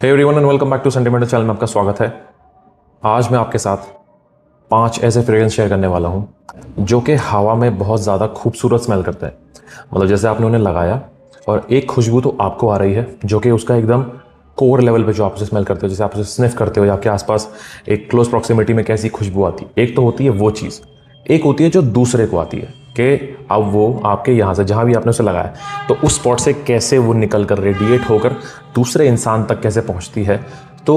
Hey everyone and welcome back to sentimental channel में आपका स्वागत है। आज मैं आपके साथ 5 ऐसे फ्रेग्रेंस शेयर करने वाला हूं जो कि हवा में बहुत ज़्यादा खूबसूरत स्मेल करते हैं। मतलब जैसे आपने उन्हें लगाया और एक खुशबू तो आपको आ रही है जो कि उसका एकदम कोर लेवल पे जो आप उसे स्मेल करते हो, जैसे आप उसे स्निफ करते हो या आपके आसपास एक क्लोज प्रॉक्सिमिटी में कैसी खुशबू आती है। एक तो होती है वो चीज़, एक होती है जो दूसरे को आती है कि अब वो आपके यहाँ से जहाँ भी आपने उसे लगाया तो उस स्पॉट से कैसे वो निकल कर रेडिएट होकर दूसरे इंसान तक कैसे पहुँचती है। तो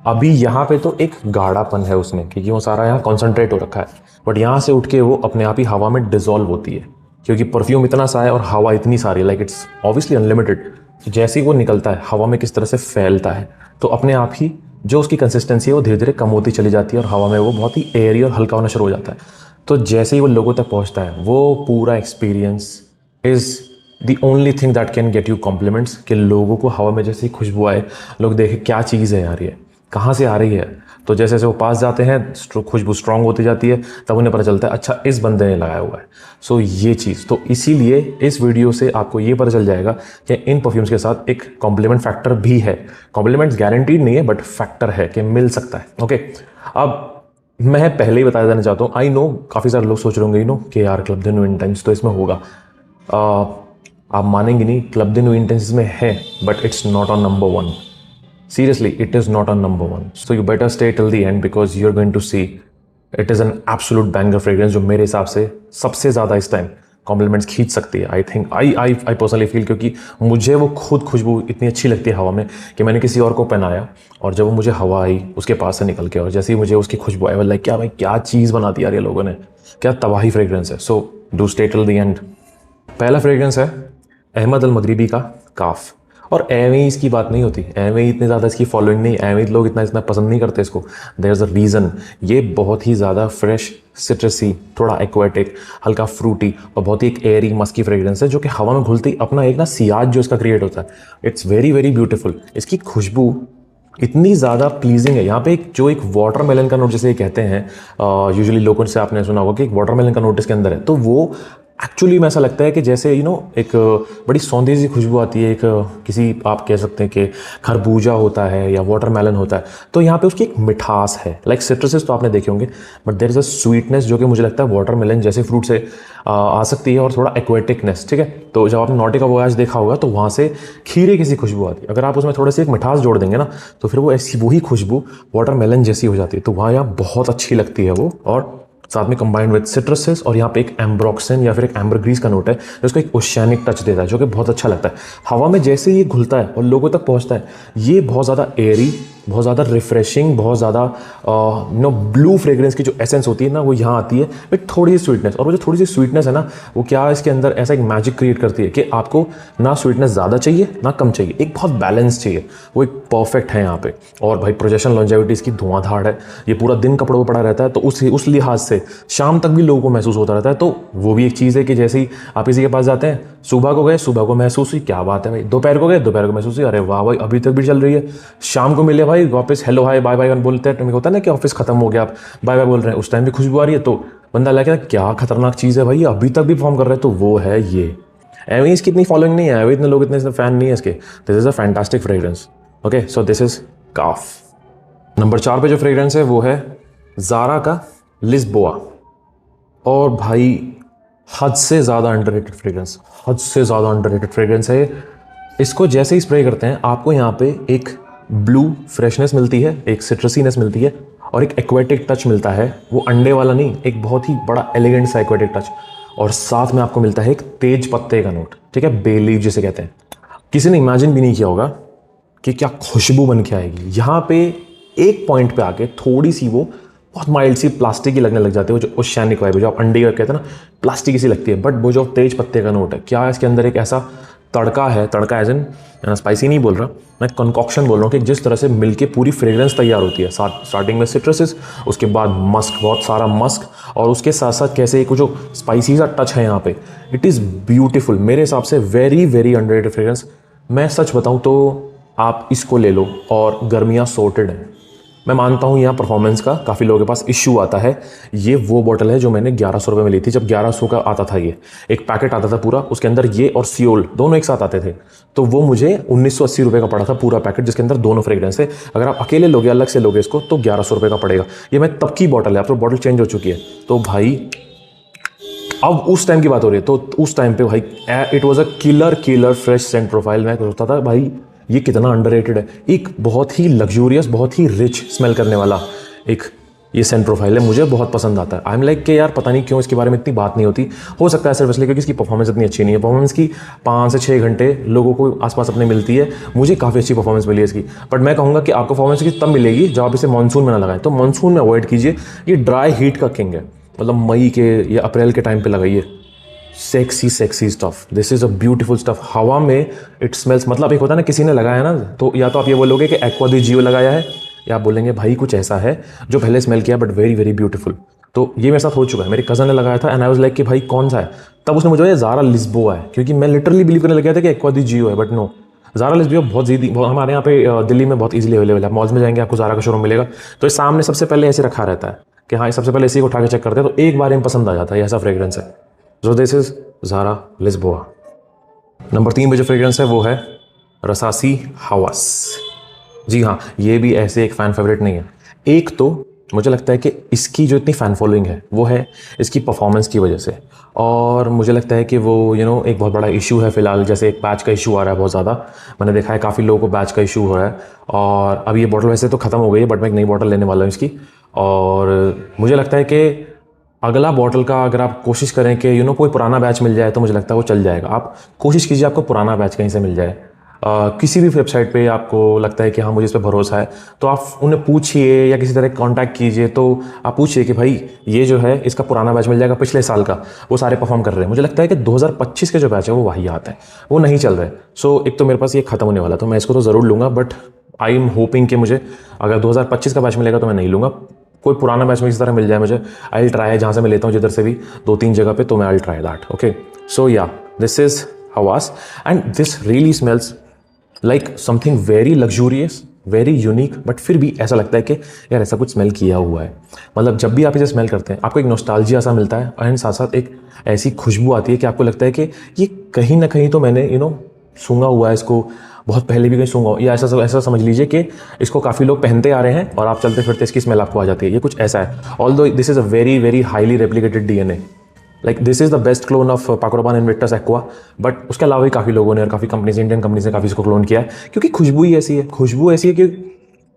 अभी यहाँ पे तो एक गाढ़ापन है उसमें क्योंकि वो सारा यहाँ कॉन्सेंट्रेट हो रखा है, बट यहाँ से उठ के वो अपने आप ही हवा में डिजोल्व होती है क्योंकि परफ्यूम इतना सा है और हवा इतनी सारी, लाइक इट्स ऑब्वियसली अनलिमिटेड। जैसे ही वो निकलता है हवा में किस तरह से फैलता है तो अपने आप ही जो उसकी कंसिस्टेंसी है वो धीरे धीरे कम होती चली जाती है और हवा में वो बहुत ही एयरी और हल्का होना शुरू हो जाता है। तो जैसे ही वो लोगों तक पहुंचता है वो पूरा experience is the only thing that can get you compliments कि लोगों को हवा में जैसे ही खुशबू आए लोग देखें क्या चीज़ है यार, ये कहाँ से आ रही है। तो जैसे जैसे वो पास जाते हैं खुशबू स्ट्रांग होती जाती है, तब उन्हें पता चलता है अच्छा इस बंदे ने लगाया हुआ है। सो ये चीज़ तो इसीलिए इस वीडियो से आपको ये पता चल जाएगा कि इन परफ्यूम्स के साथ एक कॉम्प्लीमेंट फैक्टर भी है। कॉम्प्लीमेंट्स गारंटीड नहीं है बट फैक्टर है कि मिल सकता है। ओके, अब मैं पहले ही बता देना चाहता हूँ, आई नो काफ़ी सारे लोग सोच रहे होंगे कि यार क्लब दे न्यू इंटेंस तो इसमें होगा। आप मानेंगे नहीं, क्लब दे न्यू इंटेंस में है but it's not on number 1। Seriously, it is not on number 1. So you better stay till the end because you're going to see it is an absolute banger fragrance जो मेरे हिसाब से सबसे ज़्यादा इस time compliments खींच सकती है। I think I personally feel, क्योंकि मुझे वो खुद खुशबू इतनी अच्छी लगती है हवा में कि मैंने किसी और को पहनाया और जब वो मुझे हवा आई उसके पास से निकल के और जैसे ही मुझे उसकी खुशबू आई, लाइक क्या भाई क्या चीज़ बना दी यार ये लोगों ने, क्या तबाही फ्रेग्रेंस है। So do stay till the end. पहला फ्रेग्रेंस है अहमद अल मगरिबी का काफ। और एवं ही इसकी बात नहीं होती, एवं ही इतनी ज़्यादा इसकी फॉलोइंग नहीं, एवं लोग इतना पसंद नहीं करते इसको। There is a reason. ये बहुत ही ज़्यादा फ्रेश, सिट्रसी, थोड़ा एक्वेटिक, हल्का फ्रूटी और बहुत ही एक एयरी मस्की फ्रेग्रेंस है जो कि हवा में घुलती अपना एक ना सियाज जो इसका क्रिएट होता है, इट्स वेरी वेरी ब्यूटीफुल। इसकी खुशबू इतनी ज़्यादा प्लीजिंग है। यहाँ पे एक वाटरमेलन का नोट जैसे कहते हैं, यूजुअली लोगों से आपने सुना होगा कि एक वाटरमेलन का नोट इसके अंदर है, तो वो एक्चुअली में ऐसा लगता है कि जैसे एक बड़ी सौंधी सी खुशबू आती है, एक किसी आप कह सकते हैं कि खरबूजा होता है या वाटरमेलन होता है, तो यहाँ पे उसकी एक मिठास है। लाइक सिट्रसेस तो आपने देखे होंगे but there is a sweetness जो कि मुझे लगता है वाटरमेलन जैसे फ्रूट से आ सकती है और थोड़ा एक्वेटिकनेस। ठीक है, तो जब आपने नॉटी का वोयाज देखा होगा तो वहाँ से खीरे की सी खुशबू आती है, अगर आप उसमें थोड़ी सी एक मिठास जोड़ देंगे ना तो फिर वो ऐसी वही खुशबू वाटरमेलन जैसी हो जाती है। तो वहाँ यहाँ बहुत अच्छी लगती है वो, और साथ में कंबाइंड विद सिट्रसेस। और यहाँ पे एक एम्ब्रोक्सिन या फिर एक एम्बरग्रीस का नोट है जिसको एक ओशियानिक टच देता है जो कि बहुत अच्छा लगता है। हवा में जैसे ये घुलता है और लोगों तक पहुँचता है, ये बहुत ज़्यादा एयरी, बहुत ज़्यादा रिफ्रेशिंग, बहुत ज़्यादा ब्लू फ्रेग्रेंस की जो एसेंस होती है ना वो यहाँ आती है विद थोड़ी सी स्वीटनेस। और वो जो थोड़ी सी स्वीटनेस है ना वो क्या इसके अंदर ऐसा एक मैजिक क्रिएट करती है कि आपको ना स्वीटनेस ज़्यादा चाहिए ना कम चाहिए, एक बहुत बैलेंस चाहिए, वो एक परफेक्ट है यहाँ पे। और भाई प्रोजेक्शन लॉन्जेविटी इसकी धुआंधार है, ये पूरा दिन कपड़ों पर पड़ा रहता है तो उस लिहाज से शाम तक भी लोगों को महसूस होता रहता है। तो वो भी एक चीज़ है कि जैसे ही आप किसी के पास जाते हैं, सुबह को गए सुबह को महसूस हुई, क्या बात है भाई, दोपहर को गए दोपहर को महसूस हुई, अरे वाह भाई अभी तक भी चल रही है, शाम को मिले भाई वापस हेलो हाय बाय बाय बोलते हैं, होता है ना कि ऑफिस खत्म हो गया आप बाय बाय बोल रहे हैं, उस टाइम भी खुशबू आ रही है, तो बंदा लगे क्या खतरनाक चीज़ है भाई, अभी तक भी परफॉर्म कर रहे हैं। तो वो है ये। एवं इसकी इतनी फॉलोइंग नहीं है, एवं इतने लोग इतने फैन नहीं है इसके। This is a fantastic fragrance. Okay, so this is calf. Number 4 पे जो फ्रेग्रेंस है वो है ज़ारा का लिस्बोआ। और भाई हद से ज़्यादा अंडररेटेड फ्रेग्रेंस, हद से ज़्यादा अंडररेटेड फ्रेग्रेंस है। इसको जैसे ही स्प्रे करते हैं आपको यहाँ पे एक ब्लू फ्रेशनेस मिलती है, एक सिट्रसीनेस मिलती है और एक एक्वेटिक टच मिलता है। वो अंडे वाला नहीं, एक बहुत ही बड़ा एलिगेंट सा एक्वेटिक टच। और साथ में आपको मिलता है एक तेज पत्ते का नोट, ठीक है, बे लीफ जिसे कहते हैं। किसी ने इमेजिन भी नहीं किया होगा कि क्या खुशबू बन के आएगी। यहाँ पे एक पॉइंट पे आके थोड़ी सी वो बहुत माइल्ड सी प्लास्टिक की लगने लग जाती है, वो जो ओशियानिक वाइब है जो आप अंडे का कहते हैं ना, प्लास्टिक सी लगती है। बट वो जो तेज पत्ते का नोट है, क्या इसके अंदर एक ऐसा तड़का है, तड़का एज इन स्पाइसी नहीं बोल रहा मैं, कंकॉक्शन बोल रहा हूँ कि जिस तरह से मिलके पूरी फ्रेग्रेंस तैयार होती है। स्टार्टिंग में सिट्रसेस, उसके बाद मस्क, बहुत सारा मस्क, और उसके साथ साथ कैसे एक जो स्पाइसी सा टच है यहाँ पे, इट इज़ ब्यूटीफुल। मेरे हिसाब से वेरी वेरी अंडररेटेड फ्रेग्रेंस। मैं सच बताऊँ तो आप इसको ले लो और गर्मियाँ सॉर्टेड हैं, मैं मानता हूँ यहाँ परफॉर्मेंस का काफ़ी लोगों के पास इश्यू आता है। ये वो बॉटल है जो मैंने 1100 रुपये में ली थी, जब 1100 का आता था। ये एक पैकेट आता था पूरा, उसके अंदर ये और सियोल दोनों एक साथ आते थे। तो वो मुझे 1980 रुपये का पड़ा था पूरा पैकेट, जिसके अंदर दोनों फ्रेग्रेंस है। अगर आप अकेले लोगे, अलग से लोगे इसको, तो 1100 रुपये का पड़ेगा। ये मैं तब की बॉटल है, अब तो बॉटल चेंज हो चुकी है। तो भाई अब उस टाइम की बात हो रही है, तो उस टाइम पे भाई it was a killer fresh Saint profile. मैं सोचता था भाई ये कितना अंडररेटेड है। एक बहुत ही लग्जूरियस, बहुत ही रिच स्मेल करने वाला एक ये सेंट प्रोफाइल है, मुझे बहुत पसंद आता है। आई एम लाइक कि यार पता नहीं क्यों इसके बारे में इतनी बात नहीं होती। हो सकता है सिर्फ इसलिए क्योंकि इसकी परफॉर्मेंस इतनी अच्छी नहीं है। परफॉर्मेंस की 5 से 6 घंटे लोगों को आसपास अपने मिलती है, मुझे काफ़ी अच्छी परफॉर्मेंस मिली है इसकी। बट मैं कहूँगा कि आपको परफॉर्मेंस की तब मिलेगी जब आप इसे मानसून में ना लगाएं। तो मानसून में अवॉइड कीजिए, ये ड्राई हीट का किंग है। मतलब मई के या अप्रैल के टाइम पे लगाइए। Sexy stuff, this is a beautiful stuff. हवा में इट स्मेल्स, मतलब एक होता है ना किसी ने लगाया ना, तो या तो आप ये बोलोगे कि एक्वा दी जियो लगाया है, या आप बोलेंगे भाई कुछ ऐसा है जो पहले स्मेल किया बट वेरी वेरी ब्यूटीफुल। तो ये मेरे साथ हो चुका है। मेरे कज़न ने लगाया था एंड आई वाज लाइक कि भाई कौन सा है। तब उसने मुझे ज़ारा लिस्बोआ है, क्योंकि मैं लिटरली बिलीव करने लग गया था कि एक्वा दी जियो है, बट नो, ज़ारा लिस्बोआ हमारे यहाँ पे दिल्ली में बहुत ईजिली अवेलेबल है। मॉल्स में जाएंगे आपको ज़ारा का शोरूम मिलेगा, तो इस सामने सबसे पहले ऐसे रखा रहता है कि हाँ सबसे पहले इसी को उठा के चेक करते हैं, तो एक बार में पसंद आ जाता है, ऐसा फ्रेग्रेंस है। So this is Zara Lisboa. Number 3 पे जो फ्रेग्रेंस है वो है रसासी हवास। जी हाँ, ये भी ऐसे एक फ़ैन फेवरेट नहीं है। एक तो मुझे लगता है कि इसकी जो इतनी फ़ैन फॉलोइंग है वो है इसकी परफॉर्मेंस की वजह से, और मुझे लगता है कि वो एक बहुत बड़ा इशू है फ़िलहाल। जैसे एक बैच का इशू आ रहा है बहुत ज़्यादा, मैंने देखा है काफ़ी लोगों को बैच का इशू हो रहा है। और अब ये बॉटल वैसे तो ख़त्म हो गई है, बट मैं एक नई बॉटल लेने वाला हूँ इसकी। और मुझे लगता है कि अगला बॉटल का अगर आप कोशिश करें कि कोई पुराना बैच मिल जाए, तो मुझे लगता है वो चल जाएगा। आप कोशिश कीजिए आपको पुराना बैच कहीं से मिल जाए। किसी भी वेबसाइट पे आपको लगता है कि हाँ मुझे इस पर भरोसा है, तो आप उन्हें पूछिए या किसी तरह कांटेक्ट कीजिए। तो आप पूछिए कि भाई ये जो है इसका पुराना बैच मिल जाएगा पिछले साल का, वो सारे परफॉर्म कर रहे हैं। मुझे लगता है कि 2025 के जो बैच है वो वाहियात है, वो नहीं चल रहे। सो एक तो मेरे पास ये ख़त्म होने वाला, तो मैं इसको तो ज़रूर लूँगा, बट आई एम होपिंग कि मुझे अगर 2025 का बैच मिलेगा तो मैं नहीं लूँगा। कोई पुराना बैच में इस तरह मिल जाए मुझे, आई विल ट्राई। जहाँ से मैं लेता हूँ जिधर से भी 2-3 जगह पे, तो मैं I will try that. Okay, so yeah this is हवास and this really smells like something very luxurious, very unique, but फिर भी ऐसा लगता है कि यार ऐसा कुछ स्मेल किया हुआ है। मतलब जब भी आप इसे स्मेल करते हैं आपको एक नॉस्टैल्जिया सा मिलता है, एंड साथ साथ एक ऐसी खुशबू आती है कि आपको लगता है कि ये कहीं ना कहीं तो मैंने सूंघा हुआ है इसको, बहुत पहले भी कहीं सूंघा हो, या ऐसा समझ लीजिए कि इसको काफ़ी लोग पहनते आ रहे हैं और आप चलते फिरते इसकी स्मेल आपको आ जाती है। ये कुछ ऐसा है। Although this is a very very highly replicated DNA, like this is the best clone of पाको रबान इन्विक्टस एक्वा, बट उसके अलावा भी काफ़ी लोगों ने और काफ़ी कंपनीज, इंडियन कंपनीज ने काफ़ी इसको क्लोन किया है, क्योंकि खुशबू ही ऐसी है। खुशबू ऐसी है कि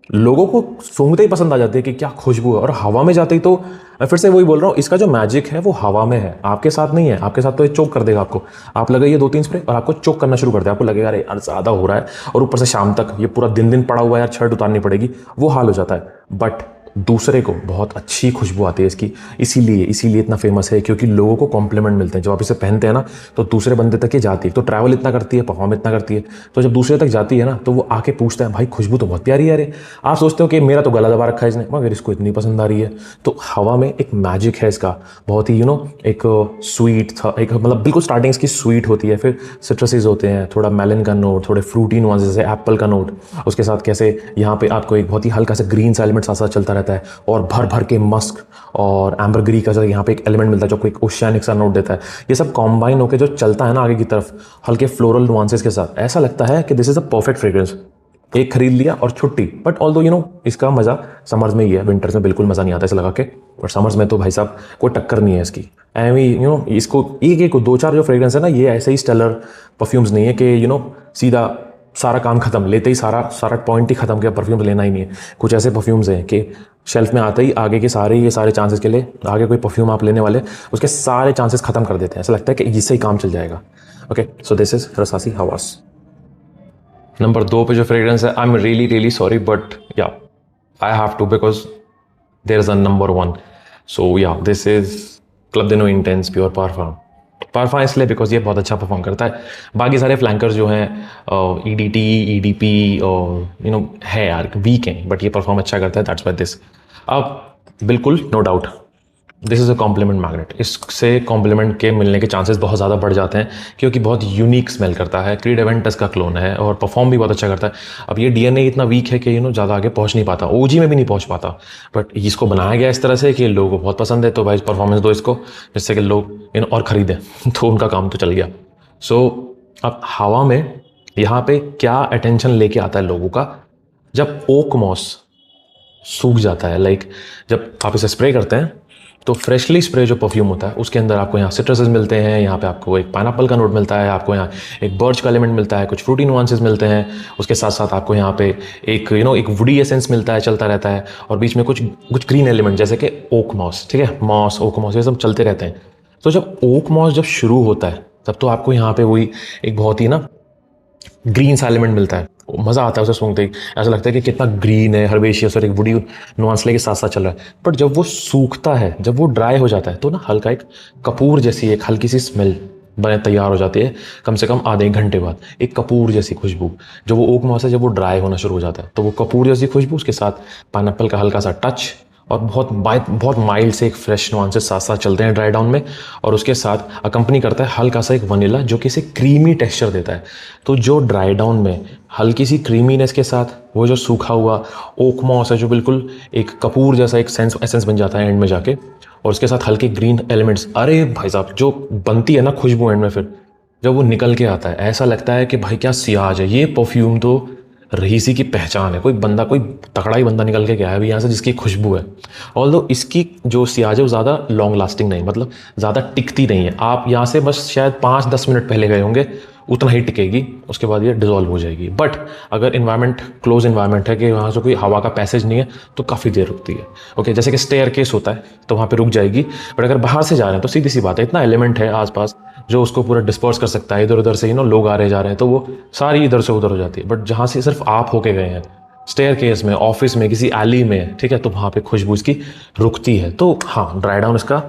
लोगों को सूंघते ही पसंद आ जाती है कि क्या खुशबू है। और हवा में जाते ही, तो मैं फिर से वही बोल रहा हूँ, इसका जो मैजिक है वो हवा में है, आपके साथ नहीं है। आपके साथ तो ये चोक कर देगा आपको। आप लगाइए 2-3 स्प्रे और आपको चोक करना शुरू कर दे, आपको लगेगा अरे यार ज़्यादा हो रहा है, और ऊपर से शाम तक ये पूरा दिन पड़ा हुआ है यार, शर्ट उतारनी पड़ेगी, वो हाल हो जाता है। बट दूसरे को बहुत अच्छी खुशबू आती है इसकी, इसीलिए इतना फेमस है, क्योंकि लोगों को कॉम्प्लीमेंट मिलते हैं। जब आप इसे पहनते हैं ना, तो दूसरे बंदे तक ये जाती है। तो ट्रैवल इतना करती है, परफॉर्म इतना करती है, तो जब दूसरे तक जाती है ना, तो वो आके पूछते हैं भाई खुशबू तो बहुत प्यारी है। अरे आप सोचते हो कि मेरा तो गला दबा रखा है इसने, मगर इसको इतनी पसंद आ रही है। तो हवा में एक मैजिक है इसका, बहुत ही एक स्वीट था, एक मतलब बिल्कुल स्टार्टिंग इसकी स्वीट होती है, फिर सिट्रसेस होते हैं, थोड़ा मेलन का नोट, थोड़े फ्रूटी नुआंस जैसे एप्पल का नोट, उसके साथ कैसे यहाँ पे आपको एक बहुत ही हल्का सा ग्रीन सा एलिमेंट साथ साथ चलता रहता है, और भर के मस्क और एम्बरग्री का जो यहाँ पे एक एलिमेंट मिलता है जो एक ओशियानिक सा नोट देता है। ये सब कॉम्बाइन होकर जो चलता है ना आगे की तरफ, हल्के फ्लोरल नुआंसेस के साथ, ऐसा लगता है कि this is a perfect fragrance. एक खरीद लिया और छुट्टी। बट ऑल्दो इसका मज़ा समर्स में ही है, विंटर्स में बिल्कुल मज़ा नहीं आता इसे लगा के, और समर्स में तो भाई साहब कोई टक्कर नहीं है इसकी। एवी इसको एक 2-4 जो फ्रेग्रेंस है ना, ये ऐसे ही स्टेलर परफ्यूम्स नहीं है कि सीधा सारा काम खत्म, लेते ही सारा पॉइंट ही खत्म किया, परफ्यूम लेना ही नहीं है। कुछ ऐसे परफ्यूम्स हैं कि शेल्फ में आते ही आगे के ये सारे चांसेस के लिए, आगे कोई परफ्यूम आप लेने वाले उसके सारे चांसेस खत्म कर देते हैं। ऐसा लगता है कि इससे ही काम चल जाएगा। ओके, सो दिस इज रसासी हवास। नंबर 2 पे जो फ्रेग्रेंस है, I am really sorry, but yeah I have to, because there is a number 1। So yeah this is club दे नो इंटेंस प्योर पारफम, इसलिए बिकॉज ये बहुत अच्छा परफॉर्म करता है। बाकी सारे फ्लैंकर्स जो हैं EDT, EDP और है यार वीक हैं, बट ये परफॉर्म अच्छा करता है, दैट्स व्हाई दिस। अब बिल्कुल no doubt this is a compliment magnet. इससे कॉम्प्लीमेंट के मिलने के चांसेस बहुत ज़्यादा बढ़ जाते हैं क्योंकि बहुत यूनिक स्मेल करता है। क्रीड एवेंटस का क्लोन है और परफॉर्म भी बहुत अच्छा करता है। अब ये डीएनए इतना वीक है कि ज़्यादा आगे पहुंच नहीं पाता, ओजी में भी नहीं पहुंच पाता, बट इसको बनाया गया इस तरह से कि लोगों को बहुत पसंद है, तो भाई परफॉर्मेंस दो इसको, जिससे कि लोग और ख़रीदें तो उनका काम तो चल गया। अब हवा में यहाँ पे क्या अटेंशन लेके आता है लोगों का, जब ओक मॉस सूख जाता है, जब आप इसे स्प्रे करते हैं तो फ्रेशली स्प्रे जो परफ्यूम होता है उसके अंदर आपको यहाँ सिट्रसेस मिलते हैं, यहाँ पे आपको एक पाइनएप्पल का नोट मिलता है, आपको यहाँ एक बर्च का एलिमेंट मिलता है, कुछ फ्रूटी नुआंसेस मिलते हैं, उसके साथ साथ आपको यहाँ पे एक एक वुडी एसेंस मिलता है, चलता रहता है, और बीच में कुछ ग्रीन एलिमेंट जैसे कि ओक मॉस, ठीक है, मॉस, ओक मॉस, ये सब चलते रहते हैं। तो जब ओक मॉस जब शुरू होता है तब तो आपको यहाँ पे वही एक बहुत ही ग्रीन सा एलिमेंट मिलता है, मज़ा आता है उसे सूंघते ही, ऐसा लगता है कि कितना ग्रीन है, हर्बेशियस और एक वुडी नुआंस लेके साथ साथ चल रहा है। बट जब वो सूखता है, जब वो ड्राई हो जाता है, तो हल्का एक कपूर जैसी एक हल्की सी स्मेल बने तैयार हो जाती है, कम से कम आधे एक घंटे बाद, एक कपूर जैसी खुशबू। जो वो ओक मॉस है, जब वो ड्राई होना शुरू हो जाता है तो वो कपूर जैसी खुशबू, उसके साथ पाइनएप्पल का हल्का सा टच और बहुत माइल्ड से एक फ्रेश नुआंसेस साथ साथ चलते हैं ड्राई डाउन में, और उसके साथ अकम्पनी करता है हल्का सा एक वनीला जो कि इसे क्रीमी टेक्सचर देता है। तो जो ड्राई डाउन में हल्की सी क्रीमीनेस के साथ वो जो सूखा हुआ ओक मॉस है जो बिल्कुल एक कपूर जैसा एक एसेंस बन जाता है एंड में जाके, और उसके साथ हल्के ग्रीन एलिमेंट्स, अरे भाई साहब जो बनती है ना खुशबू एंड में, फिर जब वो निकल के आता है ऐसा लगता है कि भाई क्या सियाज है ये परफ्यूम, तो रईसी की पहचान है। कोई तगड़ा ही बंदा निकल के गया है अभी यहाँ से जिसकी खुशबू है। ऑल्दो इसकी जो सियाज है वो ज़्यादा लॉन्ग लास्टिंग नहीं, मतलब ज़्यादा टिकती नहीं है। आप यहाँ से बस शायद 5-10 मिनट पहले गए होंगे, उतना ही टिकेगी, उसके बाद ये डिजोल्व हो जाएगी। बट अगर इन्वायरमेंट क्लोज इन्वायरमेंट है कि वहाँ से कोई हवा का पैसेज नहीं है तो काफ़ी देर रुकती है। ओके, जैसे कि स्टेयर केस होता है तो वहाँ पे रुक जाएगी, बट अगर बाहर से जा रहे हैं तो सीधी सी बात है, इतना एलिमेंट है आसपास जो उसको पूरा डिस्पर्स कर सकता है, इधर उधर से लोग आ रहे जा रहे हैं तो वो सारी इधर से उधर हो जाती है। बट जहाँ से सिर्फ आप होके गए हैं, स्टेयर केस में, ऑफिस में, किसी एली में, ठीक है, तो वहाँ पे खुशबू इसकी रुकती है। तो हाँ, ड्राई डाउन इसका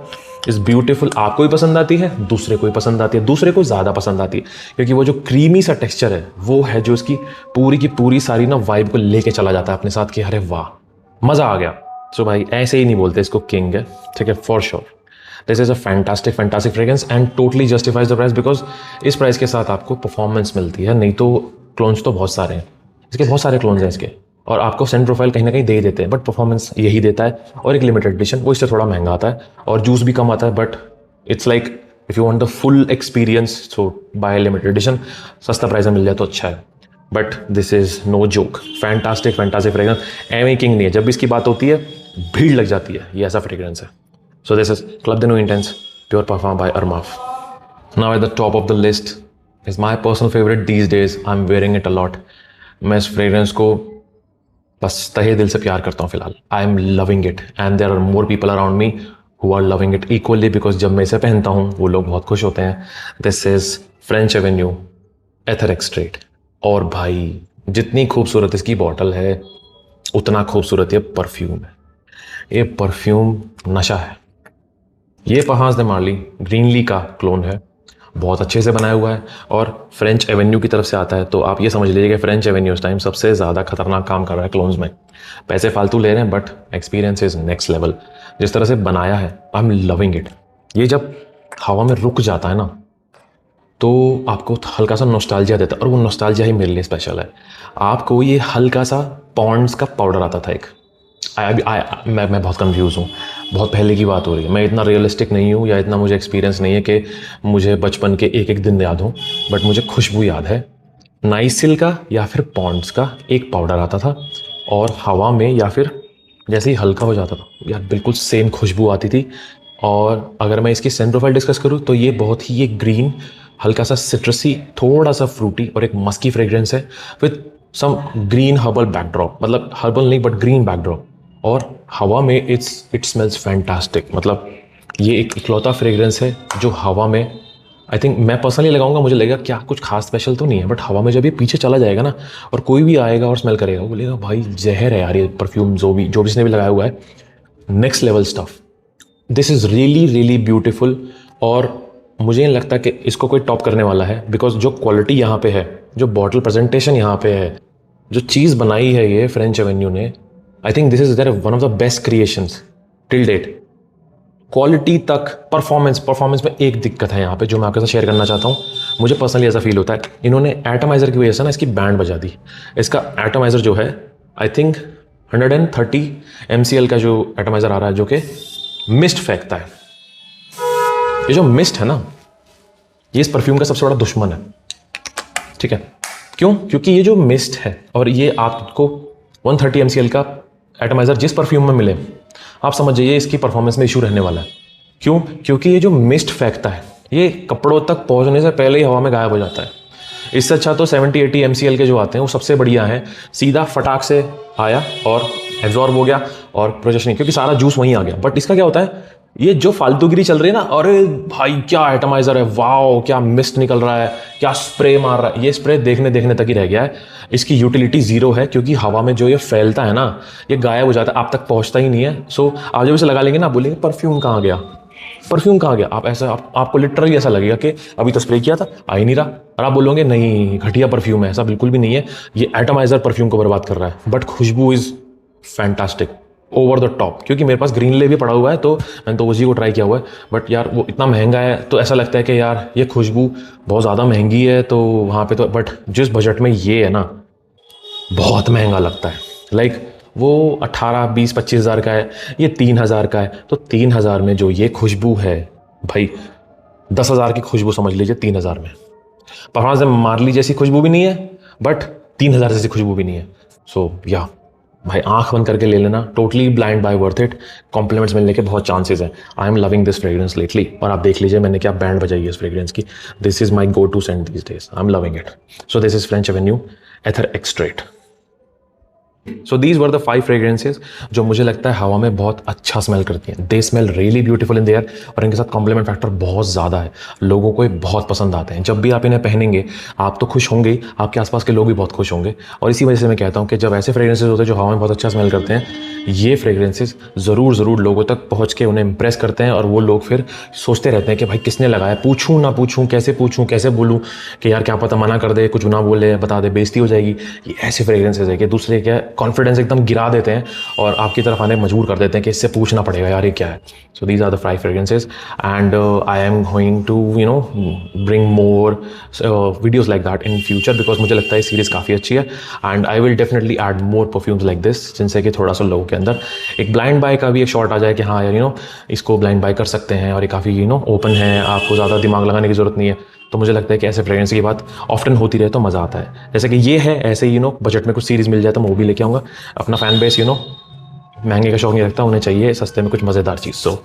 इज़ ब्यूटीफुल। आपको भी पसंद आती है, दूसरे को भी पसंद आती है, दूसरे को ज़्यादा पसंद आती है क्योंकि वो जो क्रीमी सा टेक्सचर है वो है जो इसकी पूरी की पूरी सारी वाइब को लेके चला जाता है अपने साथ कि अरे वाह मज़ा आ गया। सो भाई ऐसे ही नहीं बोलते इसको किंग है, ठीक है, for sure. This is a fantastic fragrance and totally justifies the price, because इस प्राइस के साथ आपको परफॉर्मेंस मिलती है। नहीं तो क्लोन्स तो बहुत सारे हैं इसके, बहुत सारे क्लोन्स हैं इसके, और आपको सेंट प्रोफाइल कहीं ना कहीं दे ही देते हैं, बट परफॉर्मेंस यही देता है। और एक लिमिटेड एडिशन, वो इससे थोड़ा महंगा आता है और जूस भी कम आता है, but it's like if you want the full experience so buy limited edition, सस्ता प्राइस में मिल जाए तो अच्छा है। But this is no joke, fantastic fragrance, एम किंग नहीं है। जब भी इसकी बात होती है भीड़ लग जाती है, ये ऐसा फ्रेग्रेंस है। So this is Club de Nuit Intense pure perfume by Armaf. Now at the top of the list is my personal favourite these days, I am wearing it a lot. मैं इस फ्रेग्रेंस को बस तहे दिल से प्यार करता हूँ फिलहाल। I am loving it and there are more people around me who are loving it equally, because जब मैं इसे पहनता हूँ वो लोग बहुत खुश होते हैं। This is French Avenue Ether Extrait. और भाई जितनी खूबसूरत इसकी बॉटल है उतना खूबसूरत ये परफ्यूम है। ये परफ्यूम नशा है। ये पहाज दे मार्ली ग्रीनली का क्लोन है, बहुत अच्छे से बनाया हुआ है और फ्रेंच एवेन्यू की तरफ से आता है। तो आप ये समझ लीजिए कि फ्रेंच एवेन्यू इस टाइम सबसे ज़्यादा खतरनाक काम कर रहा है क्लोन्स में। पैसे फालतू ले रहे हैं but experience is next level. जिस तरह से बनाया है आई एम लविंग इट। ये जब हवा में रुक जाता है ना तो आपको हल्का सा नॉस्टैल्जिया देता है, और वो नॉस्टैल्जिया ही मेरे लिए स्पेशल है। आपको ये हल्का सा पॉन्ड्स का पाउडर आता था एक, मैं बहुत कंफ्यूज हूँ, बहुत पहले की बात हो रही है, मैं इतना रियलिस्टिक नहीं हूँ या इतना मुझे एक्सपीरियंस नहीं है कि मुझे बचपन के एक एक दिन याद हो, बट मुझे खुशबू याद है। नाइसिल का या फिर पॉन्ड्स का एक पाउडर आता था और हवा में या फिर जैसे ही हल्का हो जाता था यार बिल्कुल सेम खुशबू आती थी। और अगर मैं इसकी सेंट प्रोफाइल डिस्कस करूँ तो ये बहुत ही ये ग्रीन, हल्का सा सिट्रसी, थोड़ा सा फ्रूटी और एक मस्की फ्रेग्रेंस है with some green herbal backdrop, मतलब हर्बल नहीं बट ग्रीन बैकड्रॉप। और हवा में इट स्मेल्स फैंटास्टिक। मतलब ये एक इकलौता फ्रेग्रेंस है जो हवा में आई थिंक मैं पर्सनली लगाऊंगा, मुझे लगेगा क्या कुछ खास स्पेशल तो नहीं है, बट हवा में जब ये पीछे चला जाएगा ना और कोई भी आएगा और स्मेल करेगा वो बोलेगा भाई जहर है यार ये परफ्यूम, जो भी इसने भी लगाया हुआ है, next level stuff. This is really really beautiful और मुझे नहीं लगता कि इसको कोई टॉप करने वाला है, बिकॉज जो क्वालिटी यहाँ पे है, जो बॉटल प्रेजेंटेशन यहाँ पे है, जो चीज़ बनाई है ये फ्रेंच एवेन्यू ने, I think this is their one of the best creations till date. Quality तक, परफॉर्मेंस में एक दिक्कत है यहाँ पे जो मैं आपके साथ शेयर करना चाहता हूँ। मुझे पर्सनली ऐसा फील होता है, इन्होंने एटमाइज़र की वजह से ना इसकी बैंड बजा दी। इसका एटमाइज़र जो है आई थिंक 130 MCL का जो एटमाइज़र आ रहा है, जो कि मिस्ट फेंकता है। ये जो मिस्ट है ना, ये इस परफ्यूम का सबसे बड़ा दुश्मन है, ठीक है? क्यों? क्योंकि ये जो मिस्ट है और ये आपको 130 MCL का एटमाइज़र जिस परफ्यूम में मिले, आप समझ जाइए इसकी परफॉर्मेंस में इशू रहने वाला है। क्यों? क्योंकि ये जो मिस्ट फेंकता है, ये कपड़ों तक पहुंचने से पहले ही हवा में गायब हो जाता है। इससे अच्छा तो 70-80 MCL के जो आते हैं वो सबसे बढ़िया हैं। सीधा फटाक से आया और एब्जॉर्ब हो गया और प्रोजेक्शन नहीं, क्योंकि सारा जूस वहीं आ गया। बट इसका क्या होता है, ये जो फालतूगिरी चल रही है ना, अरे भाई क्या एटमाइज़र है, वाओ क्या मिस्ट निकल रहा है, क्या स्प्रे मार रहा है, ये स्प्रे देखने तक ही रह गया है। इसकी यूटिलिटी ज़ीरो है, क्योंकि हवा में जो ये फैलता है ना, ये गायब हो जाता है, आप तक पहुंचता ही नहीं है। सो आप जब इसे लगा लेंगे ना, बोलेंगे परफ्यूम कहाँ गया, परफ्यूम कहाँ गया। आपको लिटरली ऐसा लगेगा कि अभी तो स्प्रे किया था, आ ही नहीं रहा। और आप बोलोगे नहीं घटिया परफ्यूम है, ऐसा बिल्कुल भी नहीं है। ये एटमाइज़र परफ्यूम को बर्बाद कर रहा है, बट खुशबू is fantastic, over the top. क्योंकि मेरे पास ग्रीनले भी पड़ा हुआ है, तो मैंने तो उसी को ट्राई किया हुआ है। बट यार वो इतना महंगा है, तो ऐसा लगता है कि यार ये खुशबू बहुत ज़्यादा महंगी है, तो वहाँ पे तो, बट जिस बजट में ये है ना, बहुत महंगा लगता है। लाइक वो 18, 20, 25 हज़ार का है, ये 3,000 का है। तो 3,000 में जो ये खुशबू है भाई, 10,000 की खुशबू समझ लीजिए 3,000 में। परफॉर्मेंस में मार्ली जैसी खुशबू भी नहीं है, बट 3,000 जैसी खुशबू भी नहीं है। सो या भाई आंख बंद करके ले लेना, totally blind buy worth it. Compliments मिलने के बहुत चांसेस हैं। I am loving this fragrance lately, और आप देख लीजिए मैंने क्या बैंड बजाई है इस फ्रेग्रेंस की। This is my go to scent this days, I am loving it. So this is French Avenue Ether Extrait. So these were the 5 fragrances जो मुझे लगता है हवा में बहुत अच्छा स्मेल करती हैं। दे smell really beautiful in the air, और इनके साथ कॉम्प्लीमेंट फैक्टर बहुत ज़्यादा है। लोगों को ये बहुत पसंद आते हैं। जब भी आप इन्हें पहनेंगे, आप तो खुश होंगे ही, आपके आसपास के लोग भी बहुत खुश होंगे। और इसी वजह से मैं कहता हूँ कि जब ऐसे फ्रेग्रेंसेज होते हैं जो हवा में बहुत अच्छा स्मेल करते हैं, ये फ्रेग्रेंसेज ज़रूर लोगों तक पहुँच के उन्हें इंप्रेस करते हैं। और वो लोग फिर सोचते रहते हैं कि भाई किसने लगाया, पूछूँ ना पूछूँ, कैसे बोलूँ कि यार क्या पता मना कर दे, कुछ ना बोले, बता दे, बेइज्जती हो जाएगी। ये ऐसे फ्रेग्रेंसेज है कि दूसरे क्या कॉन्फिडेंस एकदम गिरा देते हैं और आपकी तरफ आने मजबूर कर देते हैं कि इससे पूछना पड़ेगा यार ये क्या है। So these are the 5 fragrances, and I am going to bring more videos like that in future, because मुझे लगता है सीरीज़ काफ़ी अच्छी है। And I will definitely add more perfumes like this, जिनसे कि थोड़ा सा लोगों के अंदर एक ब्लाइंड बाय का भी एक शॉट आ जाए कि हाँ यार इसको ब्लाइंड बाय कर सकते हैं, और ये काफ़ी ओपन है, आपको ज़्यादा दिमाग लगाने की ज़रूरत नहीं है। तो मुझे लगता है कि ऐसे फ्रेग्रेंस की बात ऑफ्टन होती रहे तो मज़ा आता है। जैसे कि ये है, ऐसे ही बजट में कुछ सीरीज़ मिल जाए तो मैं वो भी लेके आऊँगा। अपना फैन बेस महंगे का शौक नहीं रखता, उन्हें चाहिए सस्ते में कुछ मज़ेदार चीज़। So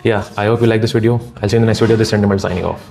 yeah I hope you like this video. I see in the next video, this sentiment signing of.